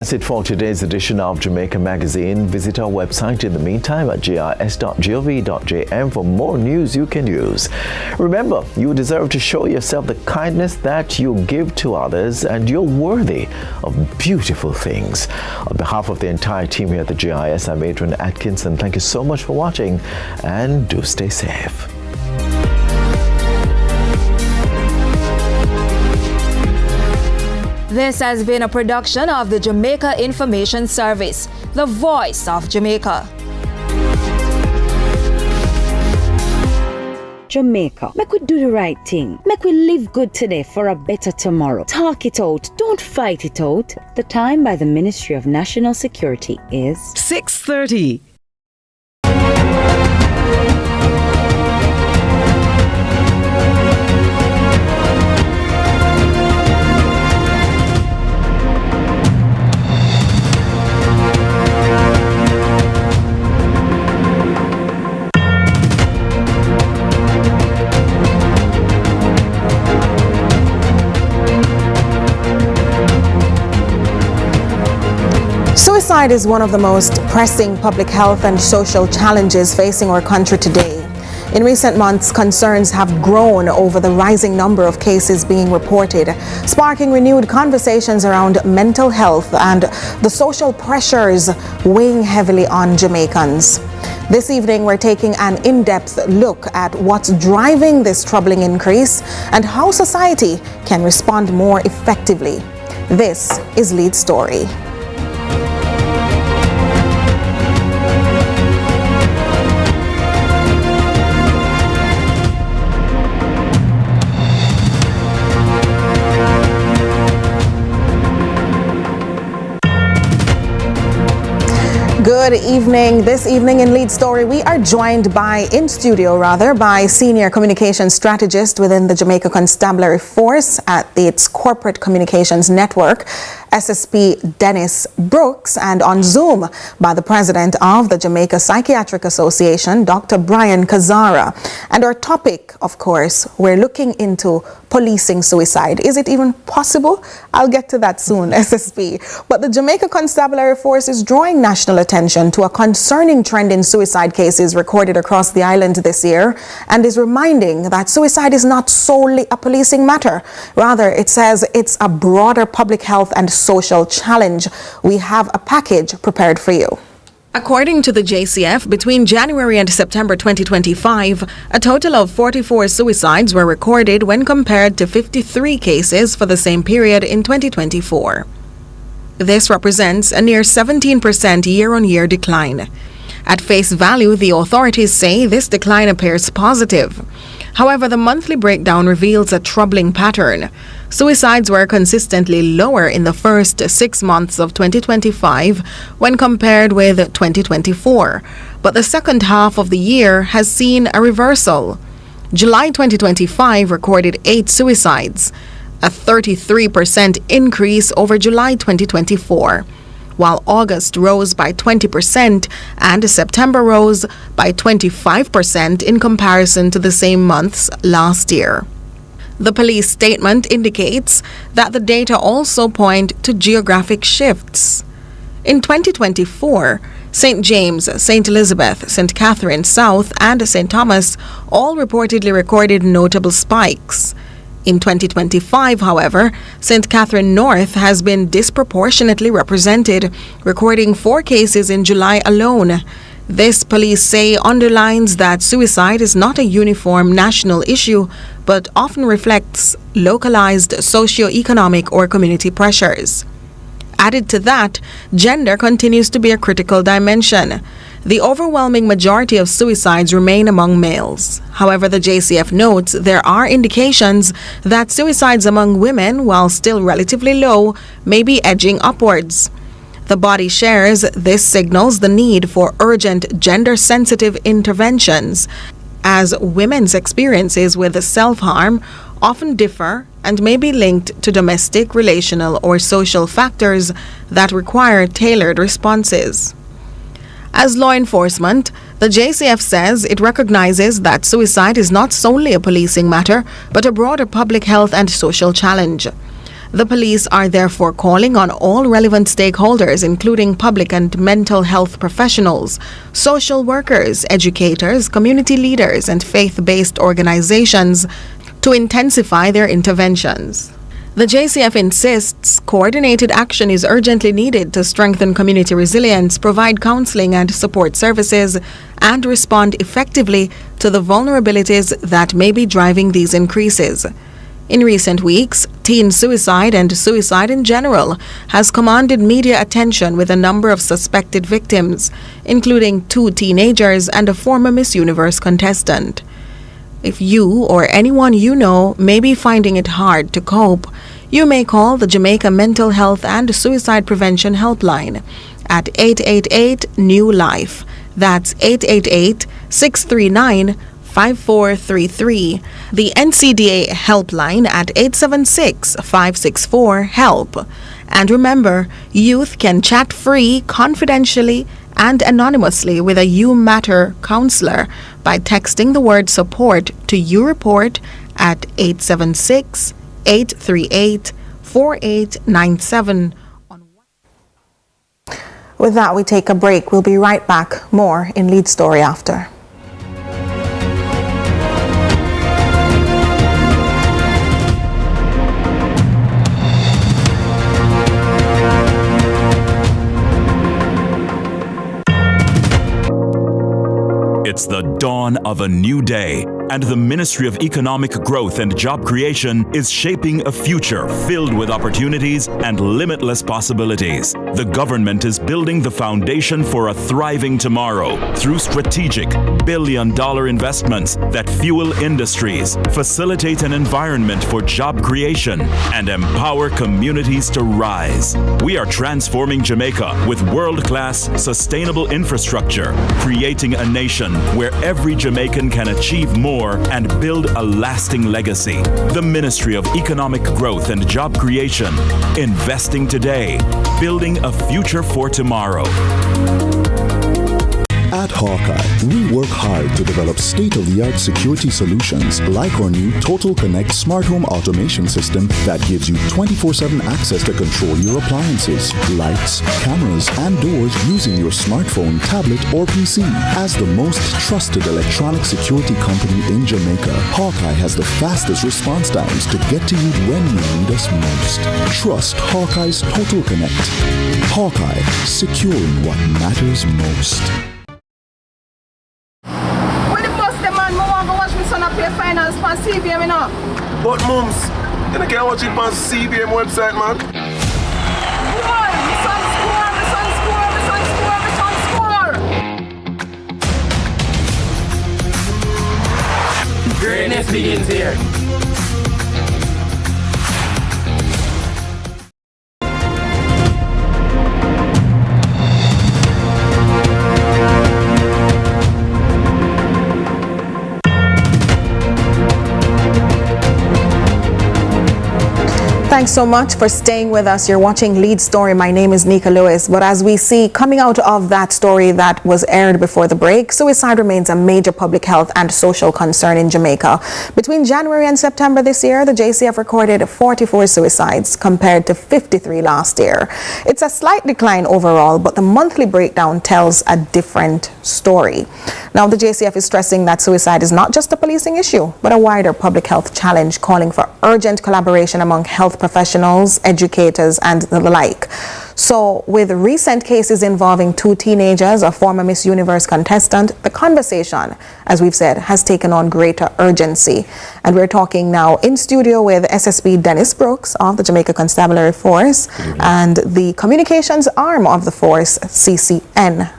That's it for today's edition of Jamaica Magazine. Visit our website in the meantime at gis.gov.jm for more news you can use. Remember, you deserve to show yourself the kindness that you give to others, and you're worthy of beautiful things. On behalf of the entire team here at the GIS, I'm Adrian Atkinson. Thank you so much for watching, and do stay safe. This has been a production of the Jamaica Information Service, the voice of Jamaica. Jamaica, make we do the right thing. Make we live good today for a better tomorrow. Talk it out. Don't fight it out. The time by the Ministry of National Security is 6:30. Suicide is one of the most pressing public health and social challenges facing our country today. In recent months, concerns have grown over the rising number of cases being reported, sparking renewed conversations around mental health and the social pressures weighing heavily on Jamaicans. This evening, we're taking an in-depth look at what's driving this troubling increase and how society can respond more effectively. This is Lead Story. Good evening. This evening in Lead Story, we are joined by Senior Communications Strategist within the Jamaica Constabulary Force at its Corporate Communications Network, SSP Dennis Brooks, and on Zoom by the President of the Jamaica Psychiatric Association, Dr. Brian Kazara. And our topic, of course, we're looking into policing suicide. Is it even possible? I'll get to that soon, SSP. But the Jamaica Constabulary Force is drawing national attention to a concerning trend in suicide cases recorded across the island this year, and is reminding that suicide is not solely a policing matter. Rather, it says it's a broader public health and social challenge. We have a package prepared for you. According to the JCF, between January and September 2025, a total of 44 suicides were recorded when compared to 53 cases for the same period in 2024. This represents a near 17% year-on-year decline. At face value, the authorities say this decline appears positive. However, the monthly breakdown reveals a troubling pattern. Suicides were consistently lower in the first 6 months of 2025 when compared with 2024, but the second half of the year has seen a reversal. July 2025 recorded 8 suicides, a 33% increase over July 2024, while August rose by 20% and September rose by 25% in comparison to the same months last year. The police statement indicates that the data also point to geographic shifts. In 2024, St. James, St. Elizabeth, St. Catherine South, and St. Thomas all reportedly recorded notable spikes. In 2025, however, St. Catherine North has been disproportionately represented, recording 4 cases in July alone. This, police say, underlines that suicide is not a uniform national issue, but often reflects localized socio-economic or community pressures. Added to that, gender continues to be a critical dimension. The overwhelming majority of suicides remain among males. However, the JCF notes there are indications that suicides among women, while still relatively low, may be edging upwards. The body shares this signals the need for urgent gender-sensitive interventions, as women's experiences with self-harm often differ and may be linked to domestic, relational, or social factors that require tailored responses. As law enforcement, the JCF says it recognizes that suicide is not solely a policing matter, but a broader public health and social challenge. The police are therefore calling on all relevant stakeholders, including public and mental health professionals, social workers, educators, community leaders, and faith-based organizations to intensify their interventions. The JCF insists coordinated action is urgently needed to strengthen community resilience, provide counseling and support services, and respond effectively to the vulnerabilities that may be driving these increases. In recent weeks, teen suicide and suicide in general has commanded media attention, with a number of suspected victims, including 2 teenagers and a former Miss Universe contestant. If you or anyone you know may be finding it hard to cope, you may call the Jamaica Mental Health and Suicide Prevention Helpline at 888-NEW-LIFE. That's 888-639-5433. The NCDA helpline at 876-564-HELP. And remember, youth can chat free, confidentially, and anonymously with a You Matter counselor by texting the word support to YouReport at 876-838-4897. With that, we take a break. We'll be right back. More in Lead Story after. It's the dawn of a new day, and the Ministry of Economic Growth and Job Creation is shaping a future filled with opportunities and limitless possibilities. The government is building the foundation for a thriving tomorrow through strategic billion-dollar investments that fuel industries, facilitate an environment for job creation, and empower communities to rise. We are transforming Jamaica with world-class, sustainable infrastructure, creating a nation where every Jamaican can achieve more and build a lasting legacy. The Ministry of Economic Growth and Job Creation, investing today, building a future for tomorrow. At Hawkeye, we work hard to develop state-of-the-art security solutions like our new Total Connect smart home automation system that gives you 24/7 access to control your appliances, lights, cameras, and doors using your smartphone, tablet, or PC. As the most trusted electronic security company in Jamaica, Hawkeye has the fastest response times to get to you when you need us most. Trust Hawkeye's Total Connect. Hawkeye, securing what matters most. Finance on CVM, you know. But mums, you can't watch it on CVM website, man. Score! My son score! My son score! My son score! My son score! Greatness begins here. Thanks so much for staying with us. You're watching Lead Story. My name is Nika Lewis. But as we see, coming out of that story that was aired before the break, suicide remains a major public health and social concern in Jamaica. Between January and September this year, the JCF recorded 44 suicides compared to 53 last year. It's a slight decline overall, but the monthly breakdown tells a different story. Now, the JCF is stressing that suicide is not just a policing issue, but a wider public health challenge, calling for urgent collaboration among health professionals, educators, and the like. So, with recent cases involving 2 teenagers, a former Miss Universe contestant, the conversation, as we've said, has taken on greater urgency. And we're talking now in studio with SSP Dennis Brooks of the Jamaica Constabulary Force and the communications arm of the force, CCN.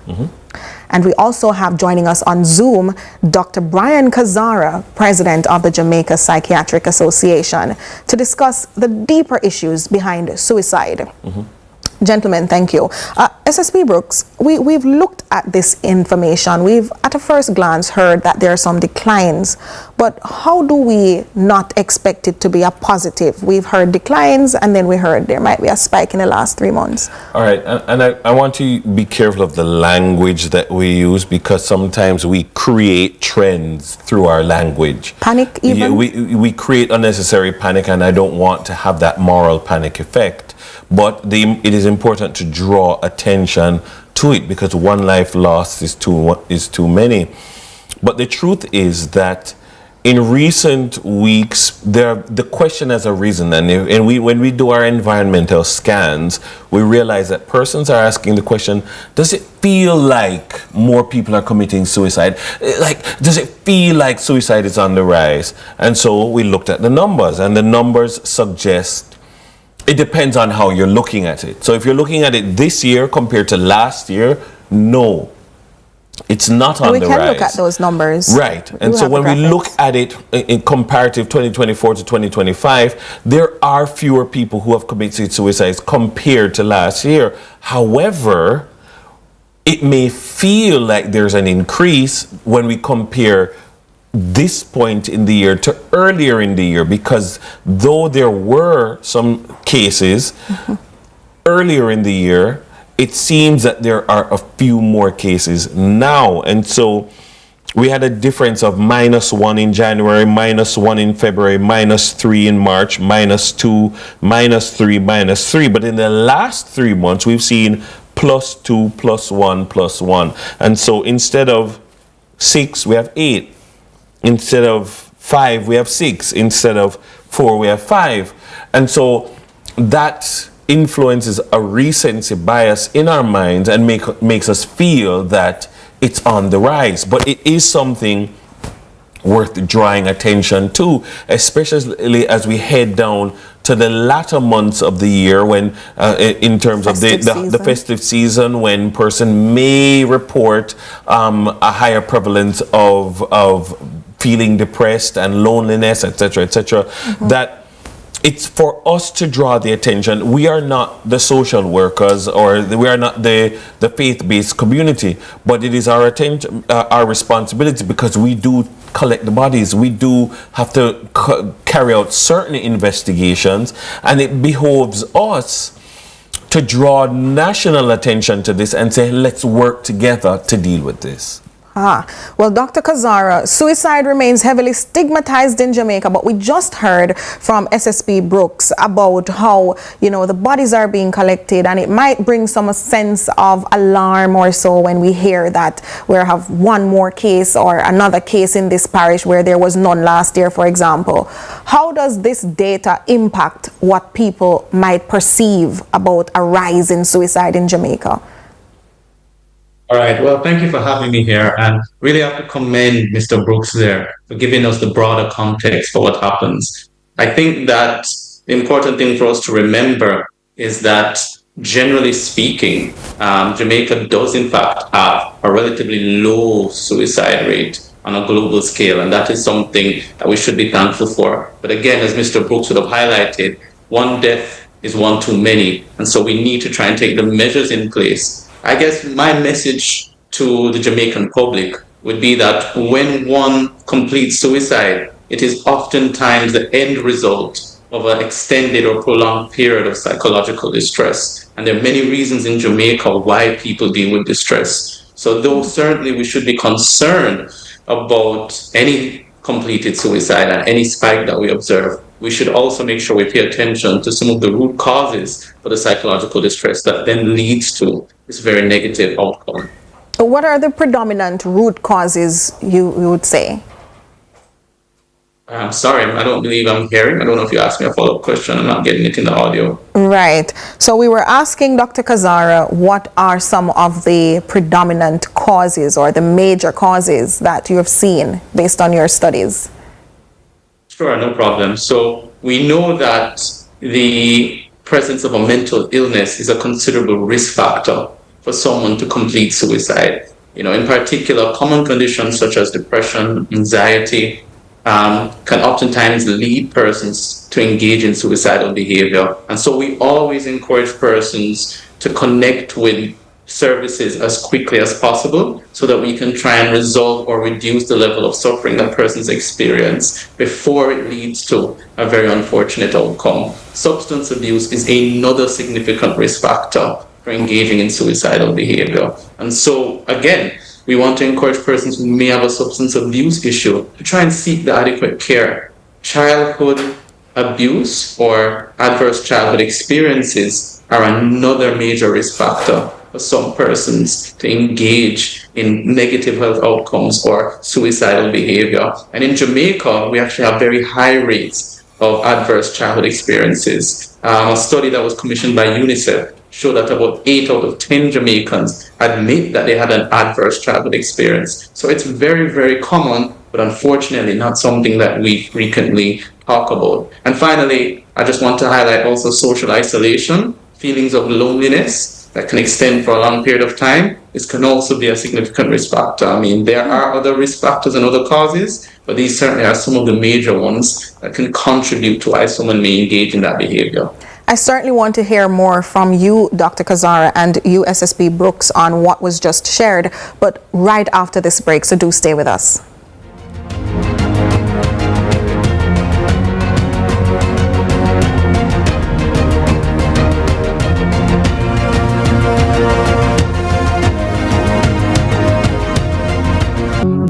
And we also have joining us on Zoom, Dr. Brian Kazara, President of the Jamaica Psychiatric Association, to discuss the deeper issues behind suicide. Gentlemen, thank you. SSP Brooks, we've looked at this information. We've, at a first glance, heard that there are some declines. But how do we not expect it to be a positive? We've heard declines, and then we heard there might be a spike in the last 3 months. All right, and I want to be careful of the language that we use, because sometimes we create trends through our language. Panic even? Yeah, we create unnecessary panic, and I don't want to have that moral panic effect. But it is important to draw attention to it, because one life lost is too many. But the truth is that in recent weeks, the question has arisen, and when we do our environmental scans, we realize that persons are asking the question: does it feel like more people are committing suicide? Like, does it feel like suicide is on the rise? And so we looked at the numbers, and the numbers suggest it depends on how you're looking at it. So if you're looking at it this year compared to last year, no. It's not on the rise. We can look at those numbers. Right. And so when we look at it in comparative 2024 to 2025, there are fewer people who have committed suicides compared to last year. However, it may feel like there's an increase when we compare this point in the year to earlier in the year, because though there were some cases earlier in the year, it seems that there are a few more cases now. And so we had a difference of -1 in January, -1 in February, -3 in March, -2, -3, -3. But in the last 3 months, we've seen +2, +1, +1. And so instead of 6, we have 8. Instead of 5, we have 6. Instead of 4, we have 5. And so that influences a recency bias in our minds and makes us feel that it's on the rise. But it is something worth drawing attention to, especially as we head down to the latter months of the year, when in terms of the festive season, when person may report a higher prevalence of feeling depressed and loneliness, etc., etc. That it's for us to draw the attention. We are not the social workers, or we are not the faith-based community, but it is our attention, our responsibility, because we do collect the bodies. We do have to carry out certain investigations, and it behoves us to draw national attention to this and say, let's work together to deal with this. Well, Dr. Kazara, suicide remains heavily stigmatized in Jamaica, but we just heard from SSP Brooks about how, the bodies are being collected, and it might bring some sense of alarm or so when we hear that we have one more case or another case in this parish where there was none last year, for example. How does this data impact what people might perceive about a rise in suicide in Jamaica? All right. Well, thank you for having me here, and really have to commend Mr. Brooks there for giving us the broader context for what happens. I think that the important thing for us to remember is that, generally speaking, Jamaica does in fact have a relatively low suicide rate on a global scale, and that is something that we should be thankful for. But again, as Mr. Brooks would have highlighted, one death is one too many, and so we need to try and take the measures in place. I guess my message to the Jamaican public would be that when one completes suicide, it is oftentimes the end result of an extended or prolonged period of psychological distress. And there are many reasons in Jamaica why people deal with distress. So though certainly we should be concerned about any completed suicide and any spike that we observe, we should also make sure we pay attention to some of the root causes for the psychological distress that then leads to this very negative outcome. What are the predominant root causes you would say? I'm sorry, I don't believe I'm hearing. I don't know if you asked me a follow-up question. I'm not getting it in the audio. Right. So we were asking Dr. Kazara, what are some of the predominant causes or the major causes that you have seen based on your studies? Sure, no problem. So we know that the presence of a mental illness is a considerable risk factor for someone to complete suicide. In particular, common conditions such as depression, anxiety, can oftentimes lead persons to engage in suicidal behavior. And so we always encourage persons to connect with services as quickly as possible so that we can try and resolve or reduce the level of suffering that persons experience before it leads to a very unfortunate outcome. Substance abuse is another significant risk factor for engaging in suicidal behavior. And so, again, we want to encourage persons who may have a substance abuse issue to try and seek the adequate care. Childhood abuse or adverse childhood experiences are another major risk factor for some persons to engage in negative health outcomes or suicidal behavior. And in Jamaica, we actually have very high rates of adverse childhood experiences. A study that was commissioned by UNICEF showed that about 8 out of 10 Jamaicans admit that they had an adverse childhood experience. So it's very, very common, but unfortunately not something that we frequently talk about. And finally, I just want to highlight also social isolation, feelings of loneliness that can extend for a long period of time. This can also be a significant risk factor. I mean, there are other risk factors and other causes, but these certainly are some of the major ones that can contribute to why someone may engage in that behavior. I certainly want to hear more from you, Dr. Kazara, and you, SSP Brooks, on what was just shared, but right after this break, so do stay with us.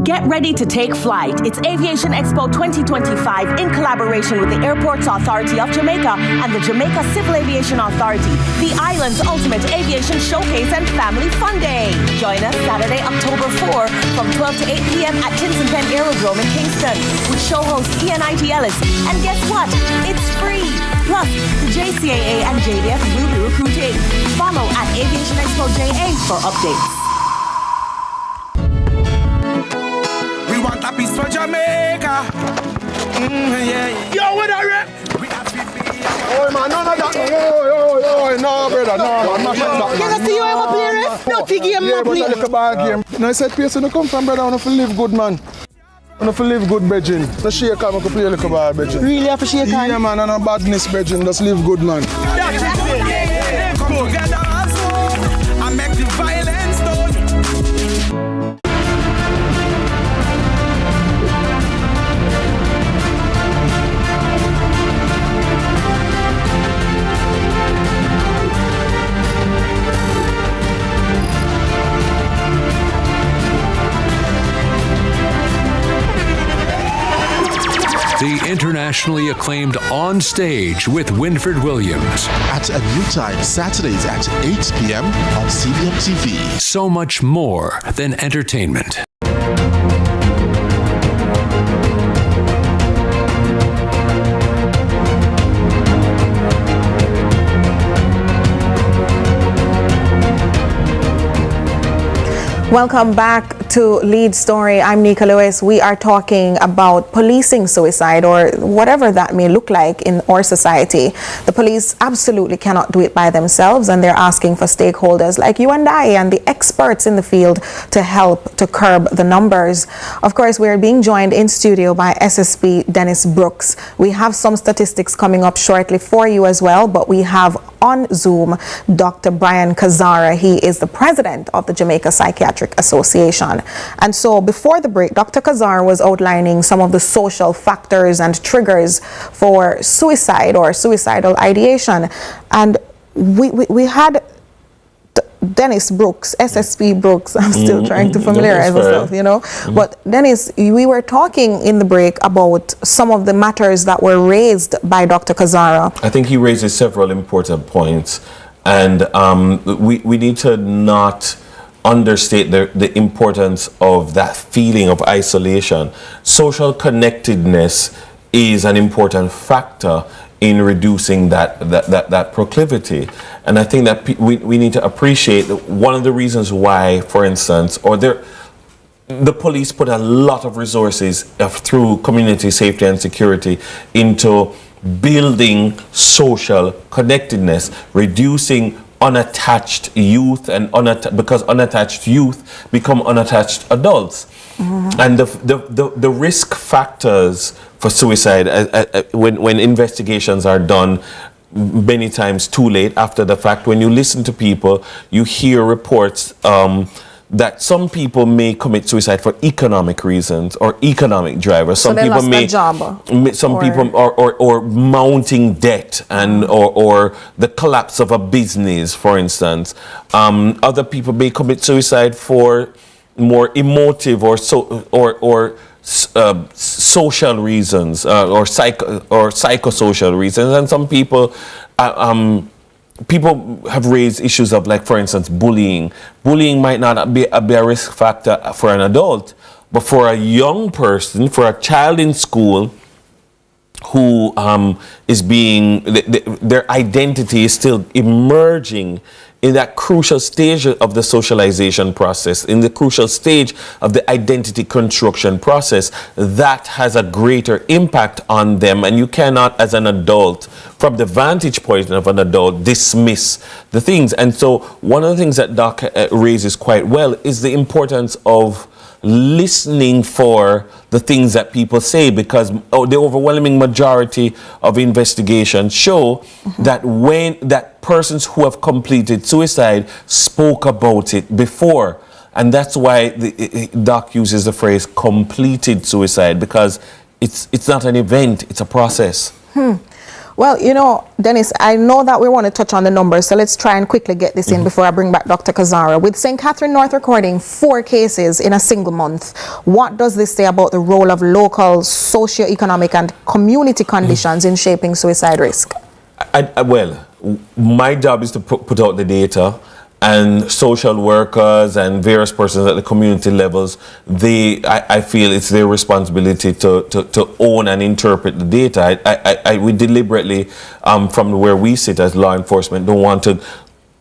Get ready to take flight. It's Aviation Expo 2025 in collaboration with the Airports Authority of Jamaica and the Jamaica Civil Aviation Authority, the island's ultimate aviation showcase and family fun day. Join us Saturday, October 4 from 12 to 8 p.m. at Tinson Penn Aerodrome in Kingston with show host Ian I.T. Ellis. And guess what? It's free. Plus, the JCAA and JDF will be recruiting. Follow at Aviation Expo JA for updates. Want a piece for Jamaica. Yeah. Yo, what are you? Oh man, none of that. Oh, no, brother, no. I'm not that. Can I see you ever play ref? No, the game, yeah, but I look a bad game. No, I said, place you come from, brother. I want to live good, man. I want to live good, Bridging. No shake on, I can play a little bad, Bridging. Really have to shake on? Yeah, man, and no badness, Bridging. Just live good, man. Come together, I make the violence done. The internationally acclaimed On Stage with Winford Williams. At a new time, Saturdays at 8 p.m. on CVM TV. So much more than entertainment. Welcome back to Lead Story. I'm Nika Lewis. We are talking about policing suicide, or whatever that may look like in our society. The police absolutely cannot do it by themselves, and they're asking for stakeholders like you and I and the experts in the field to help to curb the numbers. Of course, we are being joined in studio by SSP Dennis Brooks. We have some statistics coming up shortly for you as well, but we have on Zoom Dr. Brian Kazara. He is the president of the Jamaica Psychiatric Association. And so before the break, Dr. Kazara was outlining some of the social factors and triggers for suicide or suicidal ideation. And we had Dennis Brooks, SSP Brooks. I'm still trying to familiarize myself, you know. But Dennis, we were talking in the break about some of the matters that were raised by Dr. Kazara. I think he raises several important points, and we need to not understate the importance of that feeling of isolation. Social connectedness is an important factor in reducing that proclivity. And I think that we need to appreciate that one of the reasons why, for instance, the police put a lot of resources through community safety and security into building social connectedness, reducing unattached youth, and because unattached youth become unattached adults. And the risk factors for suicide when investigations are done many times too late after the fact. When you listen to people, you hear reports that some people may commit suicide for economic reasons or economic drivers. So Some they people lost their job. People or mounting debt and or the collapse of a business, for instance. Other people may commit suicide for more emotive or social reasons or psychosocial reasons, and some people people have raised issues of, like, for instance, bullying. Bullying might not be a risk factor for an adult, but for a young person, for a child in school who is being, their identity is still emerging in that crucial stage of the socialization process, in the crucial stage of the identity construction process, that has a greater impact on them. And you cannot, as an adult, from the vantage point of an adult, dismiss the things. And so one of the things that Doc raises quite well is the importance of listening for the things that people say, because the overwhelming majority of investigations show that that persons who have completed suicide spoke about it before. And that's why Doc uses the phrase completed suicide, because it's not an event, it's a process. Well, you know, Dennis, I know that we want to touch on the numbers, so let's try and quickly get this in before I bring back Dr. Kazara. With St. Catherine North recording 4 cases in a single month, what does this say about the role of local socio-economic and community conditions in shaping suicide risk? Well, my job is to put out the data, and social workers and various persons at the community levels, I feel it's their responsibility to own and interpret the data. We deliberately, from where we sit as law enforcement, don't want to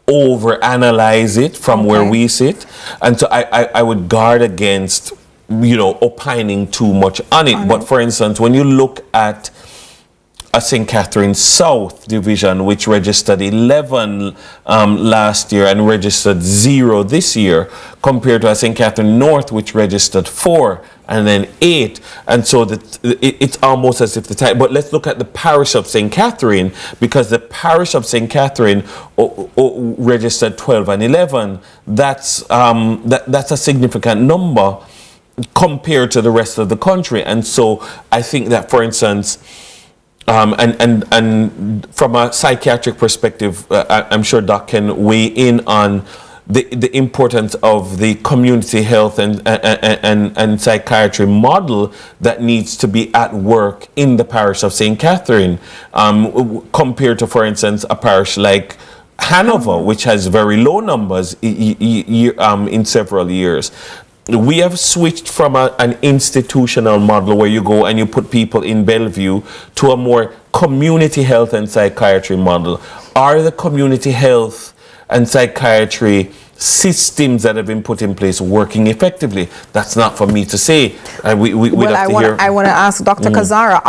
overanalyze it from where we sit. And so I would guard against, opining too much on it. But for instance, when you look at a St. Catherine South division, which registered 11 last year and registered 0 this year, compared to a St. Catherine North, which registered 4 and then 8. And so it's almost as if the type. But let's look at the parish of St. Catherine, because the parish of St. Catherine registered 12 and 11. That's a significant number compared to the rest of the country. And so I think that, for instance, and from a psychiatric perspective, I'm sure Doc can weigh in on the importance of the community health and psychiatry model that needs to be at work in the parish of St. Catherine, compared to, for instance, a parish like Hanover, which has very low numbers in several years. We have switched from an institutional model where you go and you put people in Bellevue to a more community health and psychiatry model. Are the community health and psychiatry systems that have been put in place working effectively? That's not for me to say. I want to ask Dr. Kazara,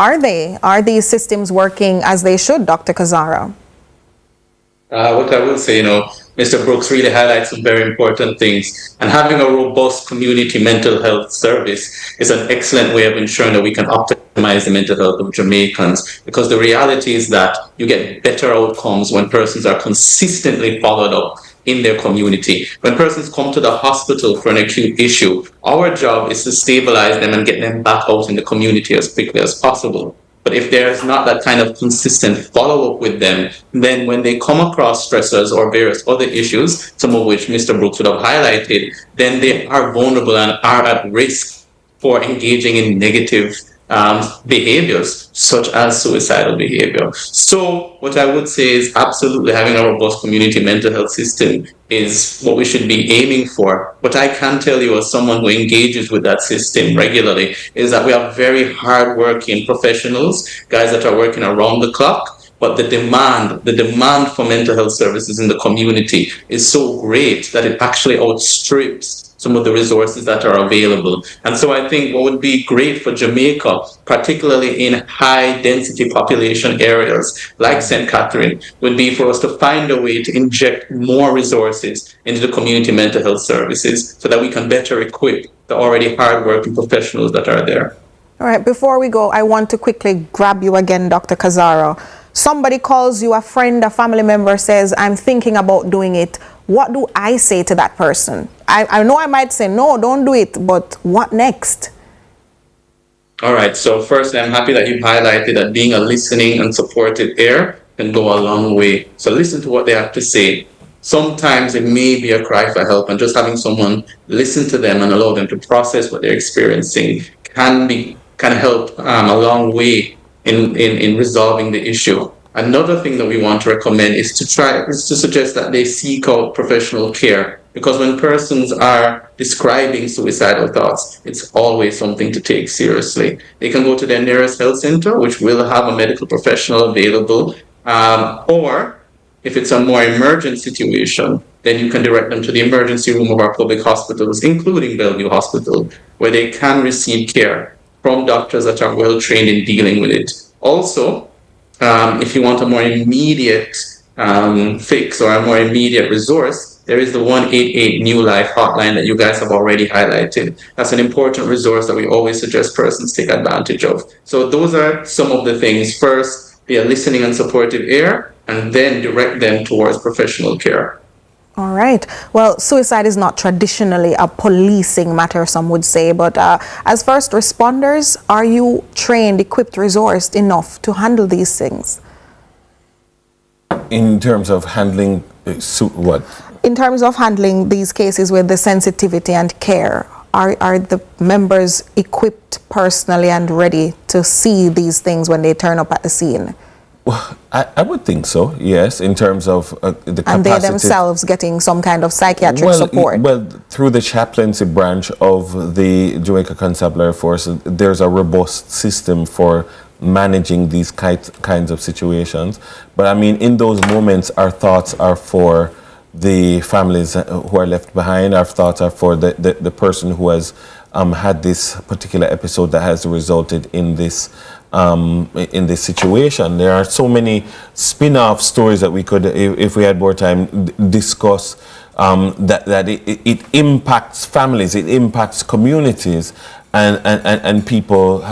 are these systems working as they should, Dr. Kazara? What I will say, Mr. Brooks really highlights some very important things. And having a robust community mental health service is an excellent way of ensuring that we can optimize the mental health of Jamaicans. Because the reality is that you get better outcomes when persons are consistently followed up in their community. When persons come to the hospital for an acute issue, our job is to stabilize them and get them back out in the community as quickly as possible. But if there's not that kind of consistent follow-up with them, then when they come across stressors or various other issues, some of which Mr. Brooks would have highlighted, then they are vulnerable and are at risk for engaging in negative behaviors, such as suicidal behavior. So what I would say is absolutely having a robust community mental health system is what we should be aiming for. But I can tell you, as someone who engages with that system regularly, is that we have very hard-working professionals, guys that are working around the clock, but the demand for mental health services in the community is so great that it actually outstrips some of the resources that are available. And so I think what would be great for Jamaica, particularly in high density population areas like St. Catherine, would be for us to find a way to inject more resources into the community mental health services so that we can better equip the already hard-working professionals that are there. All right, before we go, I want to quickly grab you again, Dr. Kazara. somebody calls you, a friend, a family member says, I'm thinking about doing it. What do I say to that person? I know I might say, no, don't do it, but what next? All right. So first, I'm happy that you've highlighted that being a listening and supportive ear can go a long way. So listen to what they have to say. Sometimes it may be a cry for help, and just having someone listen to them and allow them to process what they're experiencing can help a long way in resolving the issue. Another thing that we want to recommend is to suggest that they seek out professional care, because when persons are describing suicidal thoughts, it's always something to take seriously. They can go to their nearest health center, which will have a medical professional available, or if it's a more emergent situation, then you can direct them to the emergency room of our public hospitals, including Bellevue Hospital, where they can receive care from doctors that are well trained in dealing with it. Also, if you want a more immediate fix or a more immediate resource, there is the 188 New Life hotline that you guys have already highlighted. That's an important resource that we always suggest persons take advantage of. So those are some of the things. First, be a listening and supportive ear, and then direct them towards professional care. All right. Well, suicide is not traditionally a policing matter, some would say, but as first responders, are you trained, equipped, resourced enough to handle these things? In terms of handling what? In terms of handling these cases with the sensitivity and care, are the members equipped personally and ready to see these things when they turn up at the scene? Well, I would think so, yes, in terms of the capacity. And they themselves getting some kind of psychiatric support? Well, through the chaplaincy branch of the Jamaica Constabulary Force, there's a robust system for managing these kinds of situations. But I mean, in those moments, our thoughts are for the families who are left behind. Our thoughts are for the person who has had this particular episode that has resulted in this situation. There are so many spin-off stories that we could, if we had more time, discuss that it impacts families, it impacts communities, and people